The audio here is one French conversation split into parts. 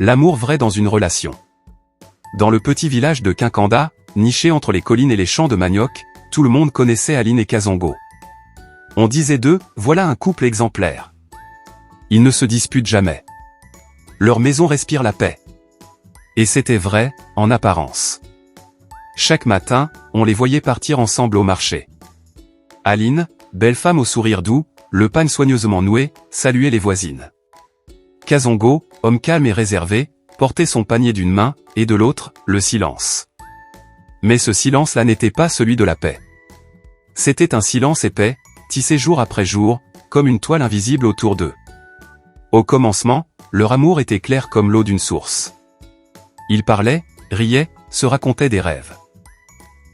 L'amour vrai dans une relation. Dans le petit village de Quincanda, niché entre les collines et les champs de manioc, tout le monde connaissait Aline et Kazongo. On disait d'eux, voilà un couple exemplaire. Ils ne se disputent jamais. Leur maison respire la paix. Et c'était vrai, en apparence. Chaque matin, on les voyait partir ensemble au marché. Aline, belle femme au sourire doux, le pagne soigneusement noué, saluait les voisines. Kazongo, homme calme et réservé, portait son panier d'une main, et de l'autre, le silence. Mais ce silence-là n'était pas celui de la paix. C'était un silence épais, tissé jour après jour, comme une toile invisible autour d'eux. Au commencement, leur amour était clair comme l'eau d'une source. Ils parlaient, riaient, se racontaient des rêves.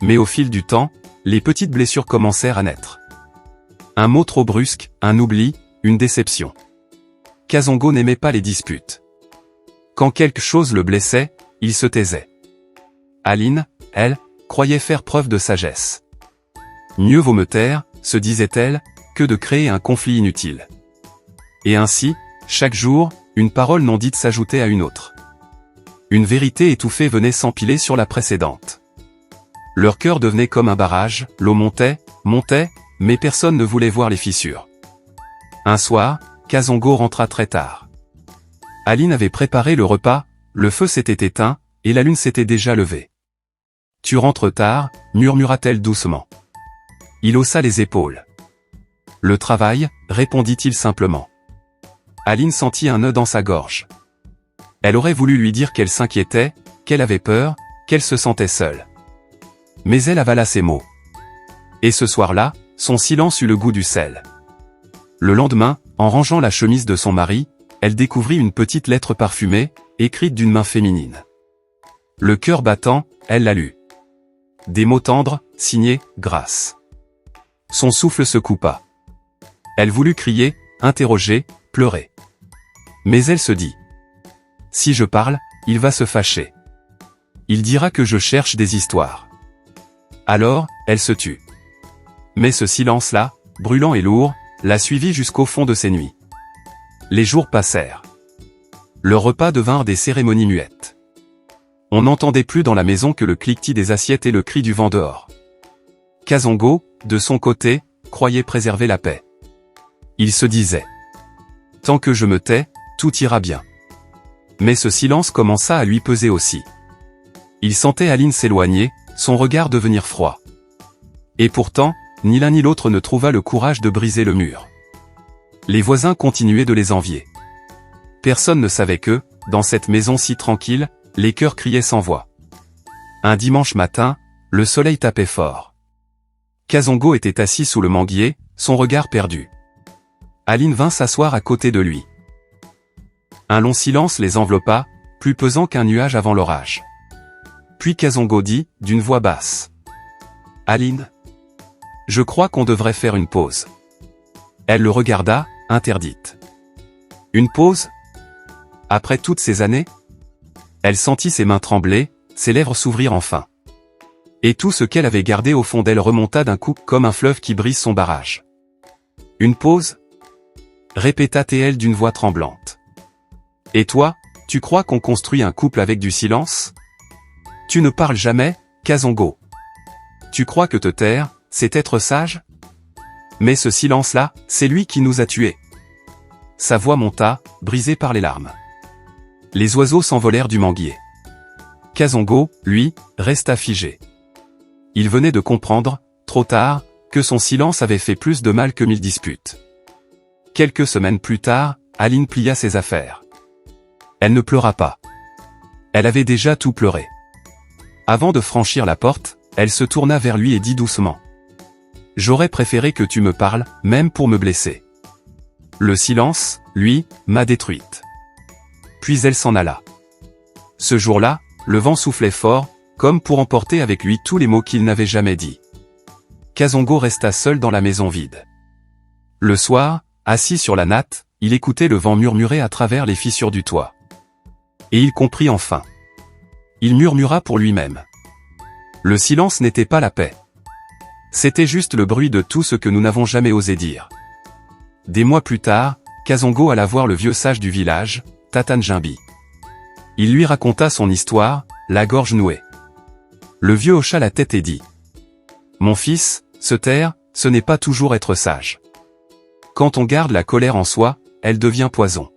Mais au fil du temps, les petites blessures commencèrent à naître. Un mot trop brusque, un oubli, une déception. Kazongo n'aimait pas les disputes. Quand quelque chose le blessait, il se taisait. Aline, elle, croyait faire preuve de sagesse. Mieux vaut me taire, se disait-elle, que de créer un conflit inutile. Et ainsi, chaque jour, une parole non dite s'ajoutait à une autre. Une vérité étouffée venait s'empiler sur la précédente. Leur cœur devenait comme un barrage, l'eau montait, montait, mais personne ne voulait voir les fissures. Un soir, Kazongo rentra très tard. Aline avait préparé le repas, le feu s'était éteint, et la lune s'était déjà levée. « Tu rentres tard » murmura-t-elle doucement. Il haussa les épaules. « Le travail » répondit-il simplement. Aline sentit un nœud dans sa gorge. Elle aurait voulu lui dire qu'elle s'inquiétait, qu'elle avait peur, qu'elle se sentait seule. Mais elle avala ses mots. Et ce soir-là, son silence eut le goût du sel. Le lendemain, en rangeant la chemise de son mari, elle découvrit une petite lettre parfumée, écrite d'une main féminine. Le cœur battant, elle la lut. Des mots tendres, signés « Grâce ». Son souffle se coupa. Elle voulut crier, interroger, pleurer. Mais elle se dit. Si je parle, il va se fâcher. Il dira que je cherche des histoires. Alors, elle se tut. Mais ce silence-là, brûlant et lourd, la suivit jusqu'au fond de ses nuits. Les jours passèrent. Le repas devinrent des cérémonies muettes. On n'entendait plus dans la maison que le cliquetis des assiettes et le cri du vent dehors. Kazongo, de son côté, croyait préserver la paix. Il se disait. Tant que je me tais, tout ira bien. Mais ce silence commença à lui peser aussi. Il sentait Aline s'éloigner, son regard devenir froid. Et pourtant, ni l'un ni l'autre ne trouva le courage de briser le mur. Les voisins continuaient de les envier. Personne ne savait que, dans cette maison si tranquille, les cœurs criaient sans voix. Un dimanche matin, le soleil tapait fort. Kazongo était assis sous le manguier, son regard perdu. Aline vint s'asseoir à côté de lui. Un long silence les enveloppa, plus pesant qu'un nuage avant l'orage. Puis Kazongo dit, d'une voix basse. « Aline, je crois qu'on devrait faire une pause. » Elle le regarda, interdite. « Une pause ? Après toutes ces années ?» Elle sentit ses mains trembler, ses lèvres s'ouvrir enfin. Et tout ce qu'elle avait gardé au fond d'elle remonta d'un coup comme un fleuve qui brise son barrage. « Une pause ?» répéta-t-elle d'une voix tremblante. « Et toi, tu crois qu'on construit un couple avec du silence ? Tu ne parles jamais, Kazongo. Tu crois que te taire, c'est être sage ? Mais ce silence-là, c'est lui qui nous a tués. » Sa voix monta, brisée par les larmes. Les oiseaux s'envolèrent du manguier. Kazongo, lui, resta figé. Il venait de comprendre, trop tard, que son silence avait fait plus de mal que 1000 disputes. Quelques semaines plus tard, Aline plia ses affaires. Elle ne pleura pas. Elle avait déjà tout pleuré. Avant de franchir la porte, elle se tourna vers lui et dit doucement. « J'aurais préféré que tu me parles, même pour me blesser. Le silence, lui, m'a détruite. » Puis elle s'en alla. Ce jour-là, le vent soufflait fort, comme pour emporter avec lui tous les mots qu'il n'avait jamais dits. Kazongo resta seul dans la maison vide. Le soir, assis sur la natte, il écoutait le vent murmurer à travers les fissures du toit. Et il comprit enfin. Il murmura pour lui-même. Le silence n'était pas la paix. C'était juste le bruit de tout ce que nous n'avons jamais osé dire. Des mois plus tard, Kazongo alla voir le vieux sage du village, Tata Njimbi. Il lui raconta son histoire, la gorge nouée. Le vieux hocha la tête et dit: « Mon fils, se taire, ce n'est pas toujours être sage. Quand on garde la colère en soi, elle devient poison.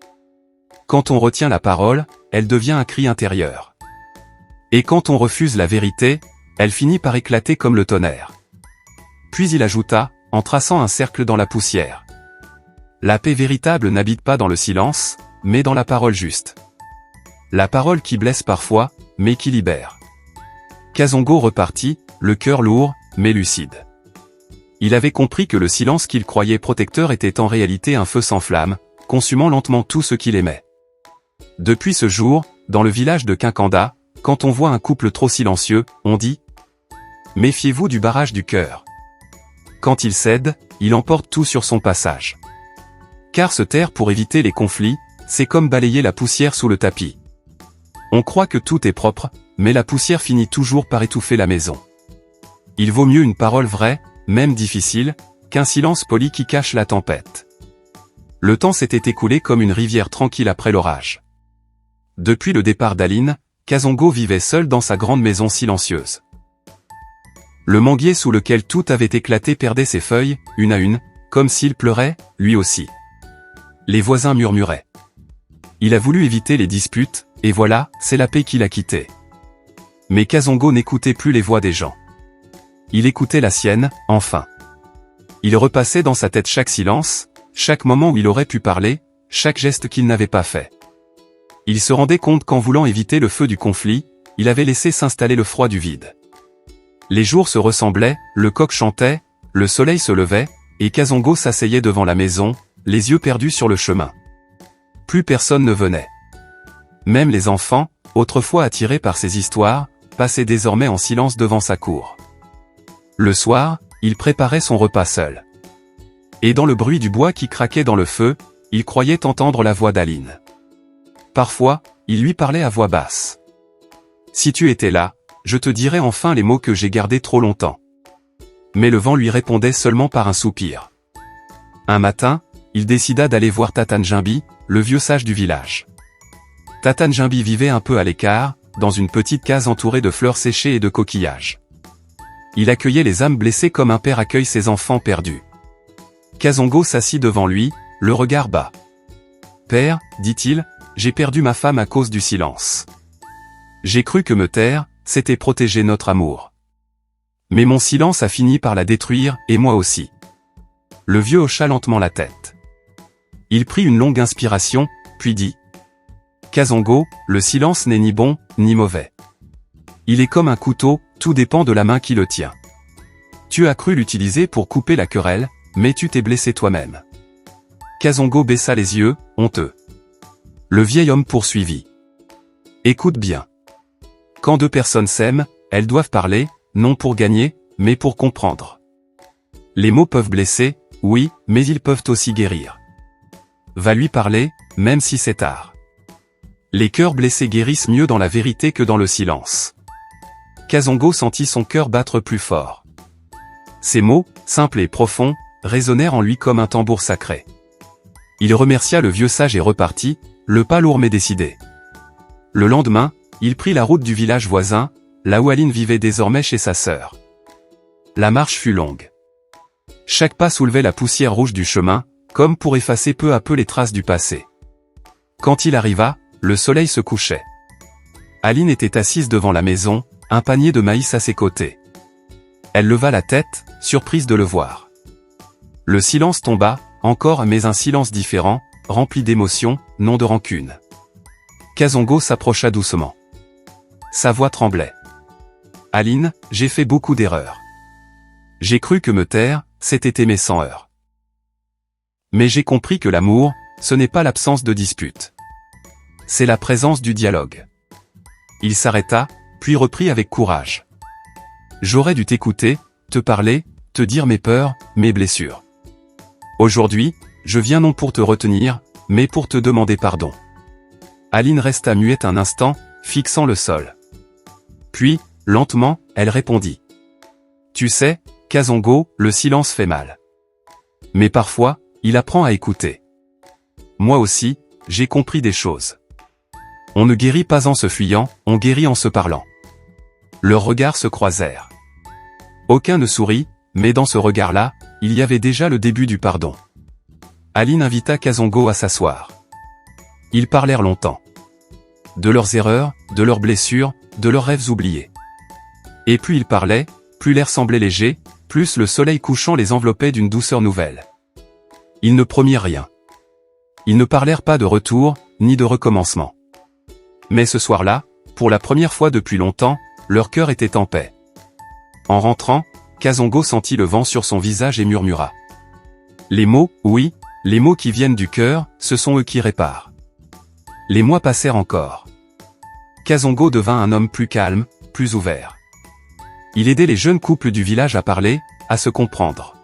Quand on retient la parole, elle devient un cri intérieur. Et quand on refuse la vérité, elle finit par éclater comme le tonnerre. » Puis il ajouta, en traçant un cercle dans la poussière: « La paix véritable n'habite pas dans le silence, mais dans la parole juste. La parole qui blesse parfois, mais qui libère. » Kazongo repartit, le cœur lourd, mais lucide. Il avait compris que le silence qu'il croyait protecteur était en réalité un feu sans flamme, consumant lentement tout ce qu'il aimait. Depuis ce jour, dans le village de Kinkanda, quand on voit un couple trop silencieux, on dit: « Méfiez-vous du barrage du cœur. Quand il cède, il emporte tout sur son passage. » Car se taire pour éviter les conflits, c'est comme balayer la poussière sous le tapis. On croit que tout est propre, mais la poussière finit toujours par étouffer la maison. Il vaut mieux une parole vraie, même difficile, qu'un silence poli qui cache la tempête. Le temps s'était écoulé comme une rivière tranquille après l'orage. Depuis le départ d'Aline, Kazongo vivait seul dans sa grande maison silencieuse. Le manguier sous lequel tout avait éclaté perdait ses feuilles, une à une, comme s'il pleurait, lui aussi. Les voisins murmuraient. Il a voulu éviter les disputes, et voilà, c'est la paix qui l'a quitté. Mais Kazongo n'écoutait plus les voix des gens. Il écoutait la sienne, enfin. Il repassait dans sa tête chaque silence, chaque moment où il aurait pu parler, chaque geste qu'il n'avait pas fait. Il se rendait compte qu'en voulant éviter le feu du conflit, il avait laissé s'installer le froid du vide. Les jours se ressemblaient, le coq chantait, le soleil se levait, et Kazongo s'asseyait devant la maison, les yeux perdus sur le chemin. Plus personne ne venait. Même les enfants, autrefois attirés par ses histoires, passaient désormais en silence devant sa cour. Le soir, il préparait son repas seul. Et dans le bruit du bois qui craquait dans le feu, il croyait entendre la voix d'Aline. Parfois, il lui parlait à voix basse. « Si tu étais là, je te dirais enfin les mots que j'ai gardés trop longtemps. » Mais le vent lui répondait seulement par un soupir. Un matin, il décida d'aller voir Tata Njimbi, le vieux sage du village. Tata Njimbi vivait un peu à l'écart, dans une petite case entourée de fleurs séchées et de coquillages. Il accueillait les âmes blessées comme un père accueille ses enfants perdus. Kazongo s'assit devant lui, le regard bas. « Père, dit-il, j'ai perdu ma femme à cause du silence. J'ai cru que me taire, c'était protéger notre amour. Mais mon silence a fini par la détruire, et moi aussi. » Le vieux hocha lentement la tête. Il prit une longue inspiration, puis dit: « Kazongo, le silence n'est ni bon, ni mauvais. Il est comme un couteau, tout dépend de la main qui le tient. Tu as cru l'utiliser pour couper la querelle, mais tu t'es blessé toi-même. » Kazongo baissa les yeux, honteux. Le vieil homme poursuivit: « Écoute bien. Quand deux personnes s'aiment, elles doivent parler, non pour gagner, mais pour comprendre. Les mots peuvent blesser, oui, mais ils peuvent aussi guérir. Va lui parler, même si c'est tard. Les cœurs blessés guérissent mieux dans la vérité que dans le silence. » Kazongo sentit son cœur battre plus fort. Ces mots, simples et profonds, résonnèrent en lui comme un tambour sacré. Il remercia le vieux sage et repartit, le pas lourd mais décidé. Le lendemain, il prit la route du village voisin, là où Aline vivait désormais chez sa sœur. La marche fut longue. Chaque pas soulevait la poussière rouge du chemin, comme pour effacer peu à peu les traces du passé. Quand il arriva, le soleil se couchait. Aline était assise devant la maison, un panier de maïs à ses côtés. Elle leva la tête, surprise de le voir. Le silence tomba, encore mais un silence différent, rempli d'émotion, non de rancune. Kazongo s'approcha doucement. Sa voix tremblait. « Aline, j'ai fait beaucoup d'erreurs. J'ai cru que me taire, c'était aimer sans heurts. Mais j'ai compris que l'amour, ce n'est pas l'absence de dispute. C'est la présence du dialogue. » Il s'arrêta, puis reprit avec courage. « J'aurais dû t'écouter, te parler, te dire mes peurs, mes blessures. Aujourd'hui, je viens non pour te retenir, mais pour te demander pardon. » Aline resta muette un instant, fixant le sol. Puis, lentement, elle répondit. « Tu sais, Kazongo, le silence fait mal. Mais parfois, il apprend à écouter. Moi aussi, j'ai compris des choses. On ne guérit pas en se fuyant, on guérit en se parlant. Leurs regards se croisèrent. Aucun ne sourit, mais dans ce regard-là, il y avait déjà le début du pardon. Aline invita Kazongo à s'asseoir. Ils parlèrent longtemps. De leurs erreurs, de leurs blessures, de leurs rêves oubliés. Et plus ils parlaient, plus l'air semblait léger, plus le soleil couchant les enveloppait d'une douceur nouvelle. Ils ne promirent rien. Ils ne parlèrent pas de retour, ni de recommencement. Mais ce soir-là, pour la première fois depuis longtemps, leur cœur était en paix. En rentrant, Kazongo sentit le vent sur son visage et murmura. Les mots, oui, les mots qui viennent du cœur, ce sont eux qui réparent. Les mois passèrent encore. Kazongo devint un homme plus calme, plus ouvert. Il aidait les jeunes couples du village à parler, à se comprendre.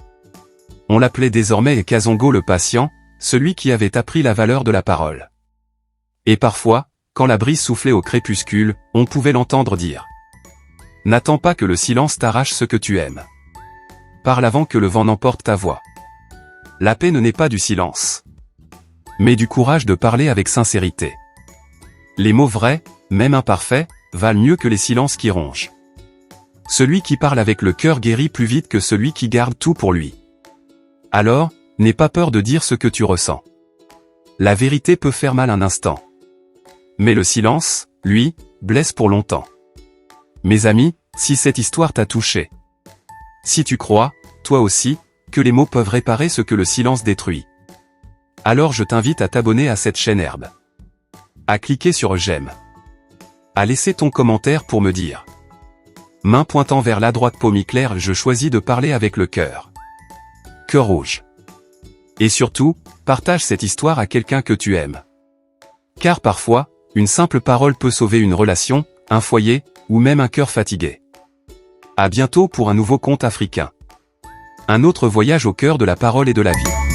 On l'appelait désormais Kazongo le patient, celui qui avait appris la valeur de la parole. Et parfois, quand la brise soufflait au crépuscule, on pouvait l'entendre dire. N'attends pas que le silence t'arrache ce que tu aimes. Parle avant que le vent n'emporte ta voix. La paix ne naît pas du silence, mais du courage de parler avec sincérité. Les mots vrais, même imparfaits, valent mieux que les silences qui rongent. Celui qui parle avec le cœur guérit plus vite que celui qui garde tout pour lui. Alors, n'aie pas peur de dire ce que tu ressens. La vérité peut faire mal un instant. Mais le silence, lui, blesse pour longtemps. Mes amis, si cette histoire t'a touché, si tu crois, toi aussi, que les mots peuvent réparer ce que le silence détruit, alors je t'invite à t'abonner à cette chaîne Herbe, à cliquer sur j'aime, à laisser ton commentaire pour me dire. Main pointant vers la droite, paume claire, je choisis de parler avec le cœur. Cœur rouge. Et surtout, partage cette histoire à quelqu'un que tu aimes. Car parfois, une simple parole peut sauver une relation, un foyer, ou même un cœur fatigué. À bientôt pour un nouveau conte africain. Un autre voyage au cœur de la parole et de la vie.